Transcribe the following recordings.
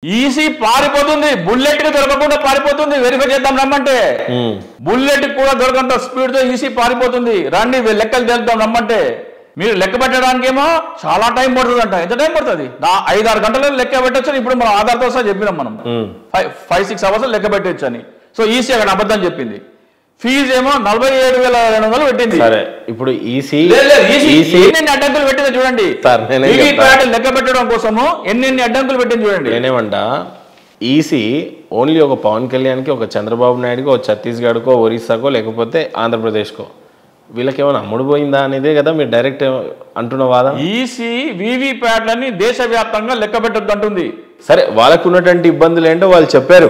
EC పారిపోతుంది, bullet కి దొరకకుండా పారిపోతుంది. వెరిఫై చేద్దాం రమ్మంటే బుల్లెట్ కూడా దొరకంత స్పీడ్ తో ఈసీ పారిపోతుంది. రండి లెక్కలు తెలుద్దాం రమ్మంటే మీరు లెక్క పెట్టడానికేమో చాలా టైం పడుతుంది అంట. ఎంత టైం పడుతుంది? 5-6 గంటల్లో లెక్క పెట్టచ్చు. ఇప్పుడు మనం ఆధార్తో సహా చెప్పినాం, మనం 5-6 hours లెక్క పెట్టచ్చు అని. సో ఈసీ అక్కడ అబద్ధం చెప్పింది. ఫీజు ఏమో 47,200 పెట్టింది. సరే, ఇప్పుడు ఈసీ ఎన్ని అడ్డంకులు పెట్టిందో చూడండి. లెక్క పెట్టడం కోసము ఎన్ని అడ్డంకులు పెట్టింది చూడండి. నేనేమంటా, ఈసీ ఓన్లీ ఒక పవన్ కళ్యాణ్కి, ఒక చంద్రబాబు నాయుడుకో, ఒక ఛత్తీస్గఢ్కో, ఒరిస్సాకో, లేకపోతే ఆంధ్రప్రదేశ్కో వీళ్ళకి ఏమైనా అమ్ముడు పోయిందా అనేదే కదా మీరు డైరెక్ట్ అంటున్న వాదం. ఈసీ వీవీప్యాట్లని దేశవ్యాప్తంగా లెక్క పెట్టద్దు అంటుంది. సరే, వాళ్ళకు ఉన్నటువంటి ఇబ్బందులు ఏంటో వాళ్ళు చెప్పారు.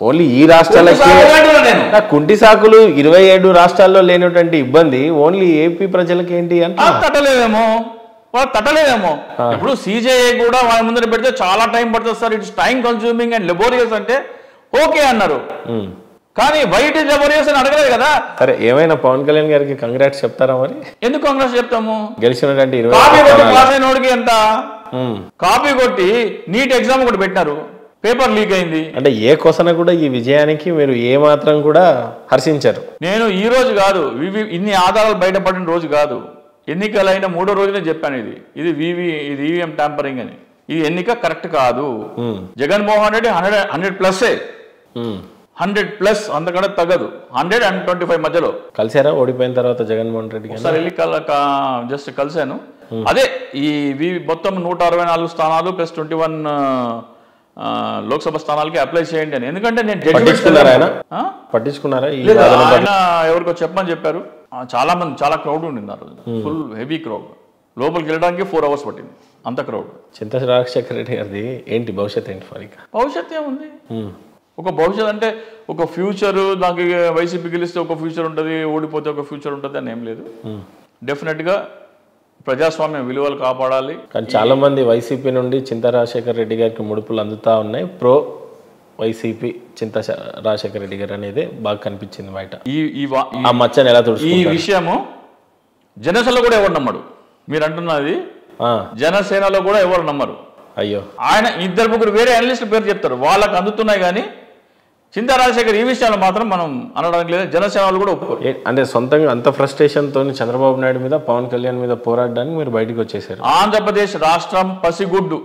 ఓన్లీ ఈ రాష్ట్రాలకి కుంటి సాకులు 27 రాష్ట్రాల్లో లేనటువంటి ఇబ్బంది ఓన్లీ ఏపీ ప్రజలకి ఏంటి అంటే తట్టలేదేమో, వాళ్ళు తట్టలేదేమో. ఇప్పుడు సిజేఐ కూడా వాళ్ళ ముందర పెడితే చాలా టైం పడుతుంది sir, it's time consuming and లెబోరియస్ అంటే ఓకే అన్నారు. కానీ వైట్ ఇస్ లెబోరియస్ అని అడగలేదు కదా. సరే, ఏమైనా పవన్ కళ్యాణ్ గారికి కంగ్రాట్స్ చెప్తారా మరి? ఎందుకు కాంగ్రెస్ చెప్తాము? గెలిచినటువంటి పాస్ అయినోడికి ఎంత కాపీ కొట్టి నీట్ ఎగ్జామ్ ఒకటి పెట్టినారు, పేపర్ లీక్ అయింది అంటే ఏ క్వశ్చన్ కూడా ఈ విజయానికి మీరు ఏ మాత్రం కూడా హర్షించారు. నేను ఈ రోజు కాదు, ఇన్ని ఆధారాలు బయటపడిన రోజు కాదు, ఎన్నికలైన 3వ రోజునే చెప్పాను ఇది ఈవీఎం ట్యాంపరింగ్ అని. ఇది ఎన్నిక కరెక్ట్ కాదు. జగన్మోహన్ రెడ్డి 100+, 100+, అంతకంటే తగ్గదు. 125 మధ్యలో. కలిసారా ఓడిపోయిన తర్వాత జగన్మోహన్ రెడ్డి? ఒకసారి వెళ్ళి జస్ట్ కలిశాను. అదే ఈ మొత్తం 164 స్థానాలు ప్లస్ 21 లోక్సభ స్థానాలకి అప్లై చేయండి అని. ఎందుకంటే నేను పట్టించుకున్నారా? ఆయన ఎవరికో చెప్పమని చెప్పారు. చాలా మంది, చాలా క్రౌడ్ ఉండింది ఆ రోజు, ఫుల్ హెవీ క్రౌడ్. లోపలికి వెళ్ళడానికి 4 hours పట్టింది, అంత క్రౌడ్. చింతా రాజశేఖర రెడ్డి గారిది ఏంటి భవిష్యత్ ఏంటి? భవిష్యత్ ఏముంది? ఒక భవిష్యత్ అంటే ఒక ఫ్యూచర్, దానికి వైసీపీ గెలిస్తే ఒక ఫ్యూచర్ ఉంటుంది, ఓడిపోతే ఒక ఫ్యూచర్ ఉంటుంది అని ఏం లేదు. డెఫినెట్గా ప్రజాస్వామ్య విలువలు కాపాడాలి. కానీ చాలా మంది వైసీపీ నుండి చింతా రాజశేఖర రెడ్డి గారికి ముడుపులు అందుతా ఉన్నాయి. ప్రో వైసీపీ చింతా రాజశేఖర రెడ్డి గారు అనేది బాగా కనిపించింది బయట. ఆ మచ్చని ఎలా తుడుచుకుంటారు? ఈ విషయము జనసేనలో కూడా ఎవరు నమ్మడు. మీరు అంటున్నది జనసేనలో కూడా ఎవరు నమ్మరు. అయ్యో, ఆయన 2-3 వేరే అనలిస్టుల పేరు చెప్తారు, వాళ్ళకి అందుతున్నాయి. కానీ చింతా రాజశేఖర్ ఈ విషయాలు మాత్రం మనం అనడానికి లేదు. జనసేనలు కూడా ఒప్పుకోరు. అంటే సొంతంగా అంత ఫ్రస్ట్రేషన్తో చంద్రబాబు నాయుడు మీద, పవన్ కళ్యాణ్ మీద పోరాడడానికి మీరు బయటకు వచ్చేసారు. ఆంధ్రప్రదేశ్ రాష్ట్రం పసిగుడ్డు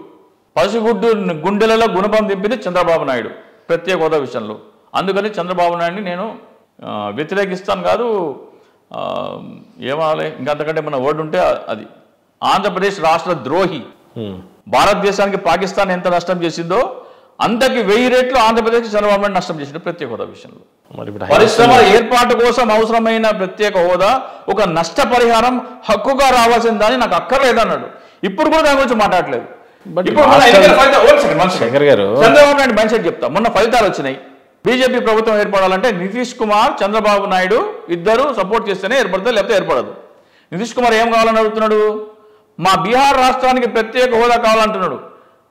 గుండెలలో గుణపం దింపింది చంద్రబాబు నాయుడు ప్రత్యేక హోదా విషయంలో. అందుకని చంద్రబాబు నాయుడిని నేను వ్యతిరేకిస్తాను కాదు, ఏమాలే ఇంకంతకంటే మన వర్డ్ ఉంటే అది. ఆంధ్రప్రదేశ్ రాష్ట్ర ద్రోహి. భారతదేశానికి పాకిస్తాన్ ఎంత నష్టం చేసిందో అంతకి 1000 రెట్లు ఆంధ్రప్రదేశ్ చంద్రబాబు నాయుడు నష్టం చేసిండు ప్రత్యేక హోదా విషయంలో. పరిశ్రమల ఏర్పాటు కోసం అవసరమైన ప్రత్యేక హోదా ఒక నష్టపరిహారం హక్కుగా రావాల్సిన దాన్ని నాకు అక్కర్లేదన్నాడు. ఇప్పుడు కూడా దాని గురించి మాట్లాడలేదు. చంద్రబాబు నాయుడు మైండ్ సెట్ చెప్తా. మొన్న ఫలితాలు వచ్చినాయి. బీజేపీ ప్రభుత్వం ఏర్పడాలంటే నితీష్ కుమార్, చంద్రబాబు నాయుడు ఇద్దరు సపోర్ట్ చేస్తేనే ఏర్పడుతుంది, లేకపోతే ఏర్పడదు. నితీష్ కుమార్ ఏం కావాలని అడుగుతున్నాడు? మా బీహార్ రాష్ట్రానికి ప్రత్యేక హోదా కావాలంటున్నాడు.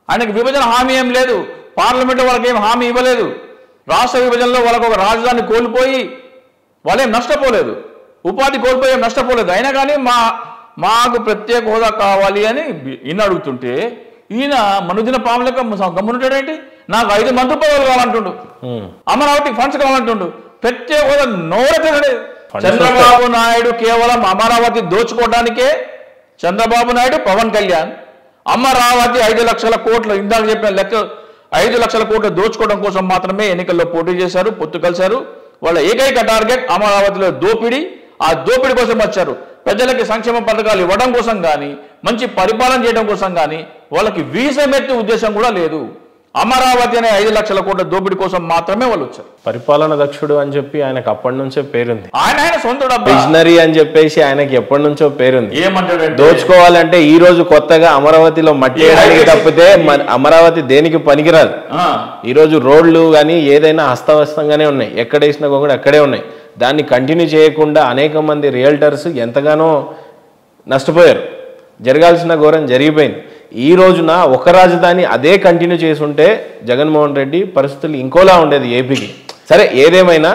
ఆయనకి విభజన హామీ ఏం లేదు, పార్లమెంట్లో వాళ్ళకి ఏం హామీ ఇవ్వలేదు. రాష్ట్ర విభజనలో వాళ్ళకు ఒక రాజధాని కోల్పోయి వాళ్ళేం నష్టపోలేదు, ఉపాధి కోల్పోయి ఏం నష్టపోలేదు. అయినా కానీ మాకు ప్రత్యేక హోదా కావాలి అని ఈయన అడుగుతుంటే ఈయన మనుదిన పాములకు గమ్మునుంటాడేంటి? నాకు 5 మంత్రి పదవులు కావాలంటుండు, అమరావతికి ఫండ్స్ కావాలంటుండు, ప్రత్యేక హోదా నోరెత్తడే. చంద్రబాబు నాయుడు కేవలం అమరావతి దోచుకోవడానికే చంద్రబాబు నాయుడు, పవన్ కళ్యాణ్ అమరావతి 5 లక్షల కోట్లు, ఇందాక చెప్పిన లెక్క 5 లక్షల కోట్లు దోచుకోవడం కోసం మాత్రమే ఎన్నికల్లో పోటీ చేశారు, పొత్తు కలిశారు. వాళ్ళ ఏకైక టార్గెట్ అమరావతిలో దోపిడీ. ఆ దోపిడీ కోసం వచ్చారు. ప్రజలకి సంక్షేమ పథకాలు ఇవ్వడం కోసం కానీ, మంచి పరిపాలన చేయడం కోసం కానీ వాళ్ళకి వీసమెత్తే ఉద్దేశం కూడా లేదు. అమరావతి అనే 5 లక్షల కోట్ల దోపిడీ కోసం మాత్రమే వాళ్ళు వచ్చారు. పరిపాలన దక్షుడు అని చెప్పి ఆయనకు అప్పటి నుంచే పేరుంది. ఆయన సొంత విజనరీ అని చెప్పేసి ఆయనకి ఎప్పటి నుంచో పేరుంది. ఏమంటాడు? దోచుకోవాలంటే ఈ రోజు కొత్తగా అమరావతిలో మట్టి వేయడానికి తప్పితే అమరావతి దేనికి పనికిరాదు. ఈ రోజు రోడ్లు కానీ ఏదైనా హస్తవస్తంగానే ఉన్నాయి, ఎక్కడ వేసినా కూడా అక్కడే ఉన్నాయి. దాన్ని కంటిన్యూ చేయకుండా అనేక మంది రియల్టర్స్ ఎంతగానో నష్టపోయారు. జరగాల్సిన ఘోరం జరిగిపోయింది. ఈ రోజున ఒక రాజధాని అదే కంటిన్యూ చేసుంటే జగన్మోహన్ రెడ్డి పరిస్థితులు ఇంకోలా ఉండేది ఏపీకి. సరే, ఏదేమైనా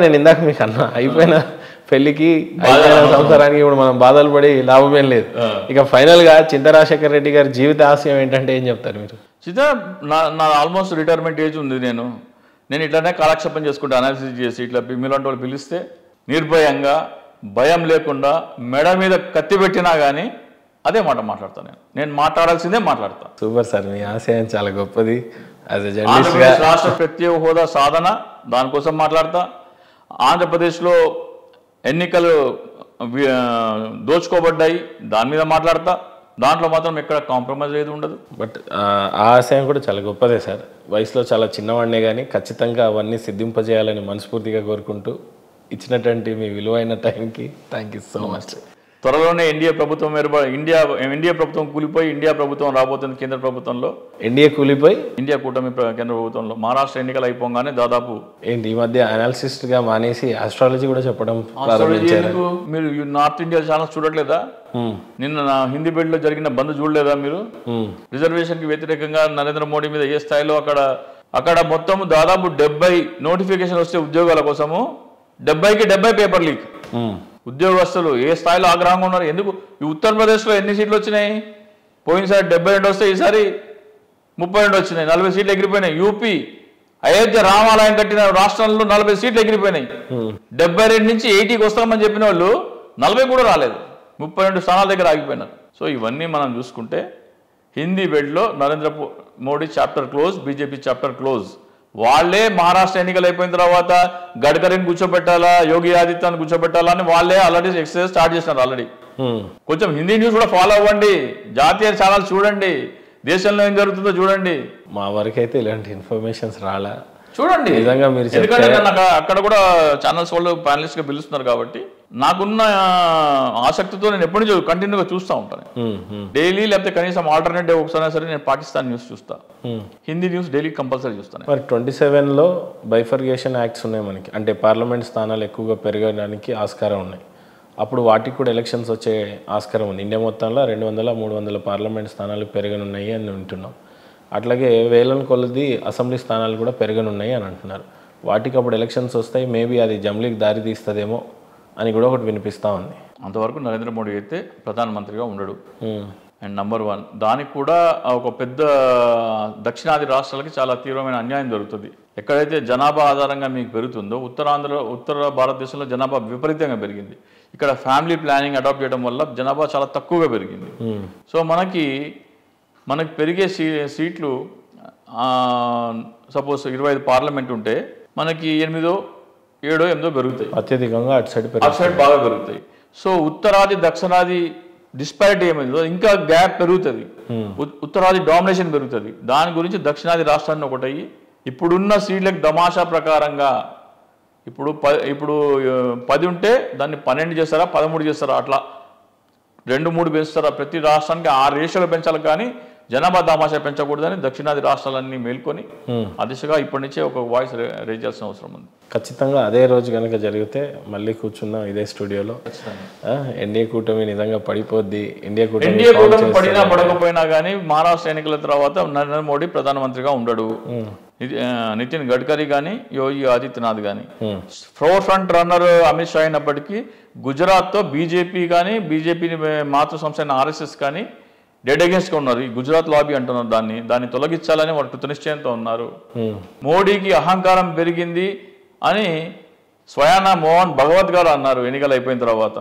నేను ఇందాక మీకు అన్నా అయిపోయిన పెళ్లికి 5 సంవత్సరానికి ఇప్పుడు మనం బాధలు పడి లాభమేం లేదు. ఇక ఫైనల్ గా చింత రాజశేఖర రెడ్డి గారి జీవిత ఆశయం ఏంటంటే ఏం చెప్తారు మీరు? నా ఆల్మోస్ట్ రిటైర్మెంట్ ఏజ్ ఉంది. నేను ఇట్లానే కాలక్షేపం చేసుకుంటే అనాలిసిస్ చేసి ఇట్లా మీలాంటి వాళ్ళు పిలిస్తే నిర్భయంగా భయం లేకుండా మెడ మీద కత్తి పెట్టినా కానీ అదే మాట మాట్లాడతాను. నేను మాట్లాడాల్సిందే మాట్లాడతా. సూపర్ సార్, మీ ఆశయం చాలా గొప్పది. ఆంధ్రప్రదేశ్ రాష్ట్ర ప్రత్యేక హోదా సాధన దానికోసం మాట్లాడతా. ఆంధ్రప్రదేశ్లో ఎన్నికలు దోచుకోబడ్డాయి దాని మీద మాట్లాడతా. దాంట్లో మాత్రం ఎక్కడ కాంప్రమైజ్ ఏది ఉండదు. బట్ ఆ ఆశయం కూడా చాలా గొప్పదే సార్. వయసులో చాలా చిన్నవాడినే కానీ ఖచ్చితంగా అవన్నీ సిద్ధింపజేయాలని మనస్ఫూర్తిగా కోరుకుంటూ ఇచ్చినటువంటి మీ విలువైన టైంకి థ్యాంక్ యూ సో మచ్. త్వరలోనే ఎన్డీఏ ప్రభుత్వం ఇండియా ప్రభుత్వం కూలిపోయి ఇండియా ప్రభుత్వం రాబోతుంది. కేంద్ర ప్రభుత్వంలో ఇండియా కూటమి కేంద్ర ప్రభుత్వంలో మహారాష్ట్ర ఎన్నికలు అయిపోగానే దాదాపు ఏంటి ఈ మధ్య అనాలిసిస్ట్ గా మానేసి ఆస్ట్రాలజీ కూడా చెప్పడం ప్రారంభించారు. మీరు నార్త్ ఇండియా ఛానల్స్ చూడట్లేదా? నిన్న హిందీ బెల్ట్ లో జరిగిన బంద్ చూడలేదా మీరు? రిజర్వేషన్ కి వ్యతిరేకంగా నరేంద్ర మోడీ మీద ఏ స్థాయిలో అక్కడ మొత్తం దాదాపు 70 నోటిఫికేషన్ వస్తే ఉద్యోగాల కోసము 70కి 70 పేపర్ లీక్. ఉద్యోగస్తులు ఏ స్థాయిలో ఆగ్రహంగా ఉన్నారు. ఎందుకు? ఈ ఉత్తరప్రదేశ్లో ఎన్ని సీట్లు వచ్చినాయి? పోయినసారి 72 వస్తే ఈసారి 32 వచ్చినాయి. 40 సీట్లు ఎగిరిపోయినాయి. యూపీ అయోధ్య రామాలయం కట్టిన రాష్ట్రంలో 40 సీట్లు ఎగిరిపోయినాయి. 72 నుంచి 80కి వస్తామని చెప్పిన వాళ్ళు 40 కూడా రాలేదు. 32 స్థానాల దగ్గర ఆగిపోయినారు. సో ఇవన్నీ మనం చూసుకుంటే హిందీ బెల్ట్లో Narendra Modi chapter close, BJP chapter close. వాళ్ళే మహారాష్ట్ర ఎన్నికలు అయిపోయిన తర్వాత గడ్కరీని కూర్చోబెట్టాలా, యోగి ఆదిత్యాన్ని కూర్చోబెట్టాలా అని వాళ్ళే ఆల్రెడీ ఎక్సర్సైజ్ స్టార్ట్ చేసినారు. ఆల్రెడీ కొంచెం హిందీ న్యూస్ కూడా ఫాలో అవ్వండి, జాతీయ ఛానల్ చూడండి, దేశంలో ఏం జరుగుతుందో చూడండి. మా వరకైతే ఇలాంటి ఇన్ఫర్మేషన్స్ రాలా. చూడండి నిజంగా మీరు, ఎందుకంటే నాకు అక్కడ కూడా ఛానల్స్ వాళ్ళు ప్యానలిస్ట్ గా పిలుస్తున్నారు కాబట్టి నాకున్న ఆసక్తితో నేను ఎప్పటి నుంచో కంటిన్యూగా చూస్తూ ఉంటాను. డైలీ లేకపోతే కనీసం ఆల్టర్నేటివ్ ఒకసారి సరే నేను పాకిస్తాన్ న్యూస్ చూస్తా, హిందీ న్యూస్ డైలీ కంపల్సరీ చూస్తాను. మరి 27లో బైఫర్గేషన్ యాక్ట్స్ ఉన్నాయి మనకి, అంటే పార్లమెంట్ స్థానాలు ఎక్కువగా పెరగడానికి ఆస్కారం ఉన్నాయి. అప్పుడు వాటికి కూడా ఎలక్షన్స్ వచ్చే ఆస్కారం ఉంది. ఇండియా మొత్తంలో 200-300 పార్లమెంట్ స్థానాలు పెరగనున్నాయి అని వింటున్నాం. అట్లాగే వేలను కొలది అసెంబ్లీ స్థానాలు కూడా పెరగనున్నాయి అని అంటున్నారు. వాటికి అప్పుడు ఎలక్షన్స్ వస్తాయి, మేబీ అది జంబ్లీకి దారి తీస్తుందేమో అని కూడా ఒకటి వినిపిస్తూ ఉంది. అంతవరకు నరేంద్ర మోడీ అయితే ప్రధానమంత్రిగా ఉండడు. అండ్ నంబర్ 1 దానికి కూడా ఒక పెద్ద దక్షిణాది రాష్ట్రాలకి చాలా తీవ్రమైన అన్యాయం జరుగుతుంది. ఎక్కడైతే జనాభా ఆధారంగా మీకు పెరుగుతుందో ఉత్తర భారతదేశంలో జనాభా విపరీతంగా పెరిగింది. ఇక్కడ ఫ్యామిలీ ప్లానింగ్ అడాప్ట్ చేయడం వల్ల జనాభా చాలా తక్కువగా పెరిగింది. సో మనకి పెరిగే సీట్లు సపోజ్ 25 పార్లమెంట్ ఉంటే మనకి 8-8 పెరుగుతాయి. అత్యధికంగా అటు సైడ్ బాగా పెరుగుతాయి. సో ఉత్తరాది దక్షిణాది డిస్పారిటీ ఏమైందో ఇంకా గ్యాప్ పెరుగుతుంది, ఉత్తరాది డామినేషన్ పెరుగుతుంది. దాని గురించి దక్షిణాది రాష్ట్రాన్ని ఒకటయ్యి ఇప్పుడున్న సీట్లకు తమాషా ప్రకారంగా ఇప్పుడు 10 ఉంటే దాన్ని 12 చేస్తారా, 13 చేస్తారా, అట్లా 2-3 పెంచుతారా. ప్రతి రాష్ట్రానికి 6 రేషియోలు పెంచాలి, కానీ జనాభా తమాషా పెంచకూడదని దక్షిణాది రాష్ట్రాలన్నీ మేల్కొని ఆ దిశగా ఇప్పటి నుంచే ఒక వాయిస్ రేజ్ చేయాల్సిన అవసరం ఉంది. ఖచ్చితంగా అదే రోజు కనుక జరిగితే మళ్ళీ కూర్చున్నాం ఇదే స్టూడియోలో. ఎన్డీఏ కూటమి నిజంగా పడిపోద్ది. ఎన్డీఏ కూటమి పడినా పడకపోయినా కానీ మహారాష్ట్ర ఎన్నికల తర్వాత నరేంద్ర మోడీ ప్రధానమంత్రిగా ఉండడు. నితిన్ గడ్కరీ కానీ యోగి ఆదిత్యనాథ్ కానీ four front runner Amit Shah అయినప్పటికీ గుజరాత్తో బీజేపీ కానీ బీజేపీ మాతృ సంస్థ అయిన ఆర్ఎస్ఎస్ కానీ డెడ్ అగేన్స్ట్గా ఉన్నారు. ఈ గుజరాత్ లాబీ అంటున్నారు, దాన్ని తొలగించాలని వాళ్ళు కృతనిశ్చయంతో ఉన్నారు. మోడీకి అహంకారం పెరిగింది అని స్వయాన మోహన్ భగవత్ గారు అన్నారు ఎన్నికలు అయిపోయిన తర్వాత.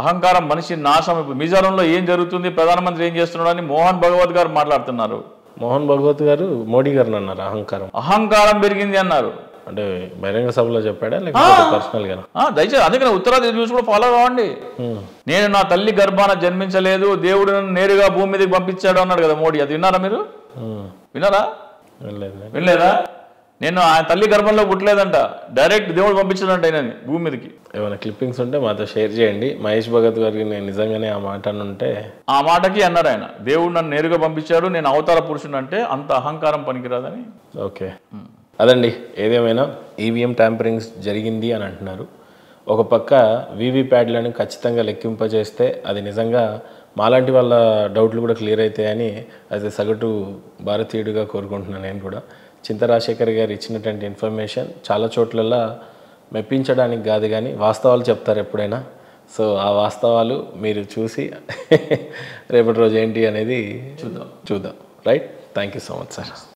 అహంకారం మనిషి నాశనం. ఇప్పుడు మిజోరంలో ఏం జరుగుతుంది, ప్రధానమంత్రి ఏం చేస్తున్నాడు అని మోహన్ భగవత్ గారు మాట్లాడుతున్నారు. మోహన్ భగవత్ గారు మోడీ గారు అన్నారు అహంకారం పెరిగింది అన్నారు. అంటే బహిరంగ సభలో చెప్పాడా లేకపోతే పర్సనల్ గా? దయచేసి అందుకని ఉత్తరాది న్యూస్ కూడా ఫాలో అవ్వండి. నేను నా తల్లి గర్భాన జన్మించలేదు, దేవుడు నన్ను నేరుగా భూమి మీదకి పంపించాడు అన్నాడు కదా మోడీ. అది విన్నారా మీరు? విన్నారా? వినలేదా? నేను ఆయన తల్లి గర్భంలో పుట్టలేదంట, డైరెక్ట్ దేవుడు పంపించాడంట ఆయన భూమి మీదకి. ఏమైనా క్లిప్పింగ్స్ ఉంటే మాతో షేర్ చేయండి. మహేష్ భగత్ గారికి నేను నిజంగానే ఆ మాట ఉంటే ఆ మాటకి అన్నారు ఆయన, దేవుడు నన్ను నేరుగా పంపించాడు, నేను అవతార పురుషుడు అంటే అంత అహంకారం పనికిరాదని. ఓకే, అదండి. ఏదేమైనా ఈవీఎం ట్యాంపరింగ్స్ జరిగింది అని అంటున్నారు. ఒక పక్క వీవీప్యాడ్లను ఖచ్చితంగా లెక్కింపజేస్తే అది నిజంగా మాలాంటి వాళ్ళ డౌట్లు కూడా క్లియర్ అవుతాయని అది సగటు భారతీయుడిగా కోరుకుంటున్నాను. నేను కూడా చింత రాజశేఖర్ గారు ఇచ్చినటువంటి ఇన్ఫర్మేషన్ చాలా చోట్లలో మెప్పించడానికి కాదు కానీ వాస్తవాలు చెప్తారు ఎప్పుడైనా. సో ఆ వాస్తవాలు మీరు చూసి రేపటి రోజు ఏంటి అనేది చూద్దాం. Right. Thank you so much sir.